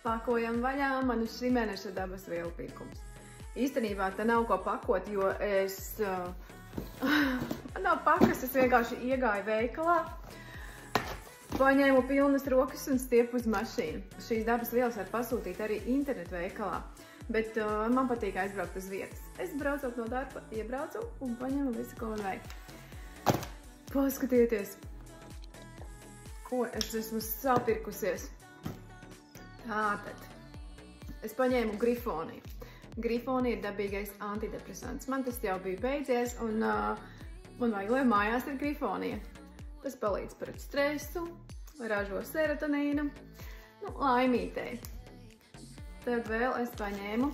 Pakojam vaļā manu šī mēneša dabas vielu pirkums. Īstenībā te nav ko pakot, jo man nav pakas, es vienkārši iegāju veikalā, paņēmu pilnas rokas un stiepu uz mašīnu. Šīs dabas vielas var pasūtīt arī internetu veikalā, bet man patīk aizbraukt uz vietas. Es braucot no darba, iebraucu un paņēmu visu, ko man vajag. Paskatieties, ko es esmu sapirkusies. Tātad, es paņēmu Grifoniju. Grifonija ir dabīgais antidepresants. Man tas jau bija beidzies un man vajag, lai mājās ir Grifonija. Tas palīdz pret stresu, ražo serotonīnu, laimītei. Tad vēl es paņēmu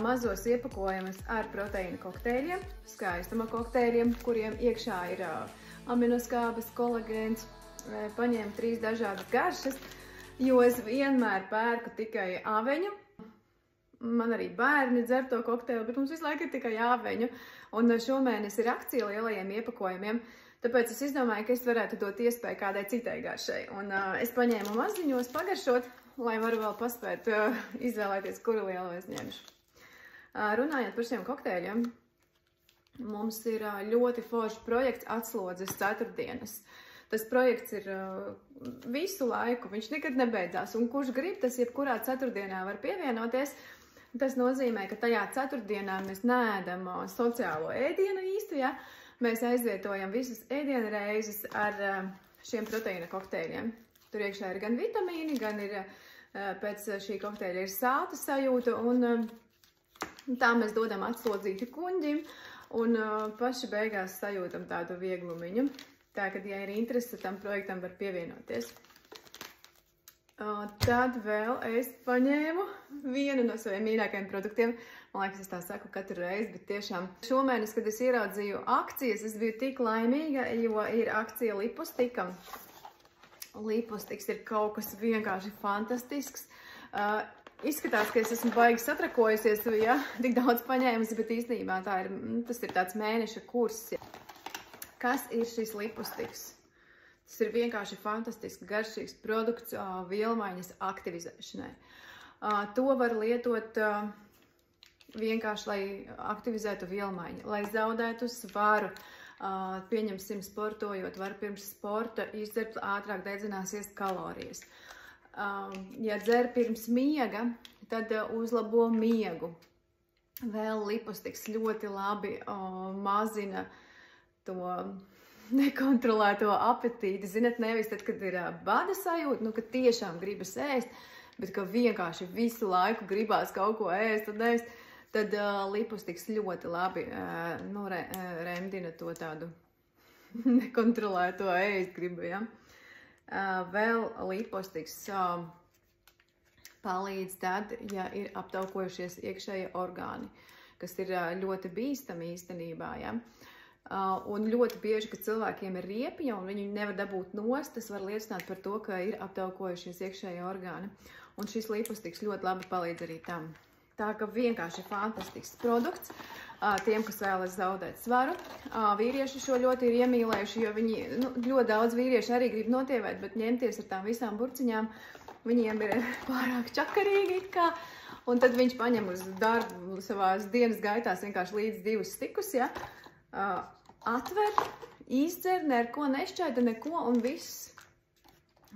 mazos iepakojumus ar proteīna kokteļiem, skaistuma kokteļiem, kuriem iekšā ir aminoskābes, kolagēns. Paņēmu 3 dažādas garšas, jo es vienmēr pērku tikai aveņu. Man arī bērni dzer to kokteili, bet mums visu laiku ir tikai aveņu. Un šomēnes ir akcija lielajiem iepakojumiem, tāpēc es izdomāju, ka es varētu dot iespēju kādai citai garšai. Un es paņēmu maziņos pagaršot, lai varu vēl paspēt izvēlēties, kuru lielu es ņemšu. Runājot par šiem kokteļiem, mums ir ļoti foršs projekts Atslodzes ceturtdienas. Tas projekts ir visu laiku, viņš nekad nebeidzās, un kurš grib, tas jebkurā ceturtdienā var pievienoties. Tas nozīmē, ka tajā ceturtdienā mēs neēdam sociālo ēdienu īsti, ja? Mēs aizvietojam visas ēdienu reizes ar šiem proteīna kokteļiem. Tur iekšā ir gan vitamīni, gan ir pēc šī kokteļa ir sāta sajūta, un tā mēs dodam atslodzīti kuņģim, un paši beigās sajūtam tādu vieglumiņu. Tā, kad, ja ir interese, tam projektam var pievienoties. Tad vēl es paņēmu vienu no saviem mīļākajiem produktiem. Man liekas, es tā saku katru reizi, bet tiešām šomēnes, kad es ieraudzīju akcijas, es biju tik laimīga, jo ir akcija Lipustikam. Lipustiks ir kaut kas vienkārši fantastisks. Izskatās, ka es esmu baigi satrakojusies, ja tik daudz paņēmusi, bet īstenībā tas ir tāds mēneša kurs. Kas ir šis Lipustiks? Tas ir vienkārši fantastisks, garšīgs produkts vielmaiņas aktivizēšanai. To var lietot vienkārši, lai aktivizētu vielmaiņu, lai zaudētu svaru. Pieņemsim, sportojot, var pirms sporta izdzert, ātrāk dedzināsies kalorijas. Ja dzer pirms miega, tad uzlabo miegu. Vēl Lipustiks ļoti labi mazina to nekontrolēto apetīti. Zinat, nevis tad, kad ir bada sajūta, ka tiešām gribas ēst, bet ka vienkārši visu laiku gribās kaut ko ēst un ēst, tad Lipustiks ļoti labi remdina to tādu nekontrolēto ēst gribu, ja? Vēl Lipustiks palīdz tad, ja ir aptaukojušies iekšējie orgāni, kas ir ļoti bīstami īstenībā, ja? Un ļoti bieži, kad cilvēkiem ir riepja un viņi nevar dabūt nost, tas var liecināt par to, ka ir aptaukojušies iekšējie orgāni. Un šis Lipustiks ļoti labi palīdz arī tam. Tā ka vienkārši fantastisks produkts tiem, kas vēlas zaudēt svaru. Vīrieši šo ļoti ir iemīlējuši, jo viņi, ļoti daudz vīrieši arī grib notievēt, bet ņemties ar tām visām burciņām, viņiem ir pārāk čakarīgi it kā. Un tad viņš paņem uz darbu savās dienas gaitās vienkārši līdz 2 stikus, ja? Atver, izdzer, neko nešķaida, neko un viss.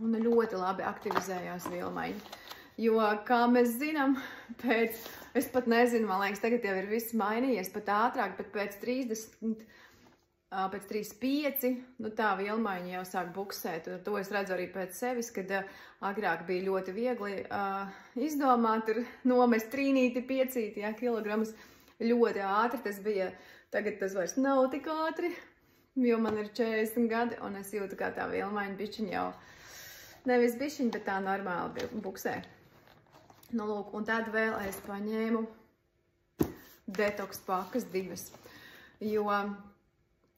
Un ļoti labi aktivizējās vielmaiņa. Jo, kā mēs zinām, es pat nezinu, man liekas, tagad jau ir viss mainījies pat ātrāk, bet pēc 30, pēc 35, tā vielmaiņa jau sāk buksēt. Un to es redzu arī pēc sevis, kad agrāk bija ļoti viegli izdomāt, nomest trīnīti, piecīti, kilogramus. Ļoti ātri tas bija. Tagad tas vairs nav tik ātri, jo man ir 40 gadi, un es jūtu, kā tā vielmaiņa bišķiņa jau, nevis bišķiņa, bet tā normāli buksē. Lūk, un tad vēl es paņēmu detoks pakas 2, jo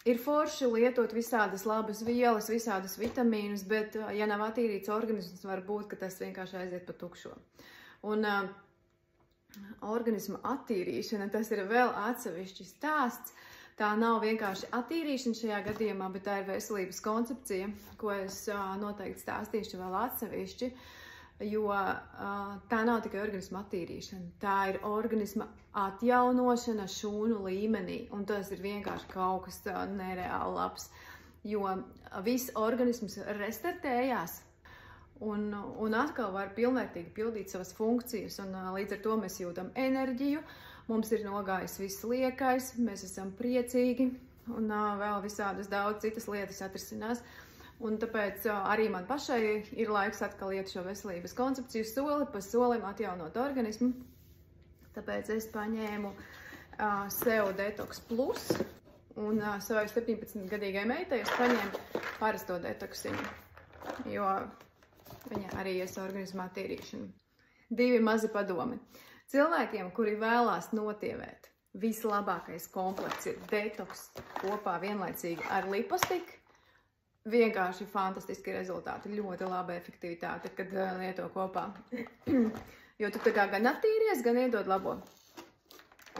ir forši lietot visādas labas vielas, visādas vitamīnus, bet, ja nav attīrīts organisms, var būt, ka tas vienkārši aiziet pa tukšo. Un organisma attīrīšana, tas ir vēl atsevišķi stāsts. Tā nav vienkārši attīrīšana šajā gadījumā, bet tā ir veselības koncepcija, ko es noteikti stāstīšu vēl atsevišķi. jo tā nav tikai organisma attīrīšana, tā ir organisma atjaunošana šūnu līmenī, un tas ir vienkārši kaut kas nereāli labs, jo viss organisms restartējās un atkal var pilnvērtīgi pildīt savas funkcijas, un līdz ar to mēs jūtam enerģiju, mums ir nogājis viss liekais, mēs esam priecīgi, un vēl visādas daudz citas lietas atrisinās. Un tāpēc arī man pašai ir laiks atkal iet šo veselības koncepciju soli pa solim atjaunot organismu. Tāpēc es paņēmu SEO Detox Plus un savai 17-gadīgai meitai es paņēmu parasto detoksiņu, jo viņa arī ies organismā tīrīšanu. 2 mazi padomi. Cilvēkiem, kuri vēlās notievēt, vislabākais komplekts ir detoks kopā vienlaicīgi ar lipostiku. Vienkārši fantastiski rezultāti, ļoti laba efektivitāte, kad lieto kopā. Jo tu tā kā gan attīries, gan iedod labo.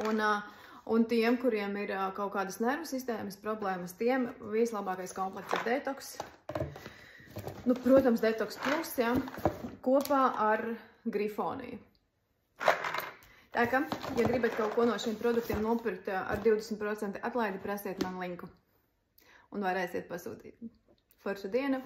Un tiem, kuriem ir kaut kādas nervu sistēmas problēmas, tiem vislabākais komplekts ir detoks. Nu, protams, Detox Plus, ja, kopā ar Grifoniju. Tā kā, ja gribat kaut ko no šiem produktiem nopirkt ar 20% atlaidi, prasiet man linku un varēsiet pasūtīt. Forša diena!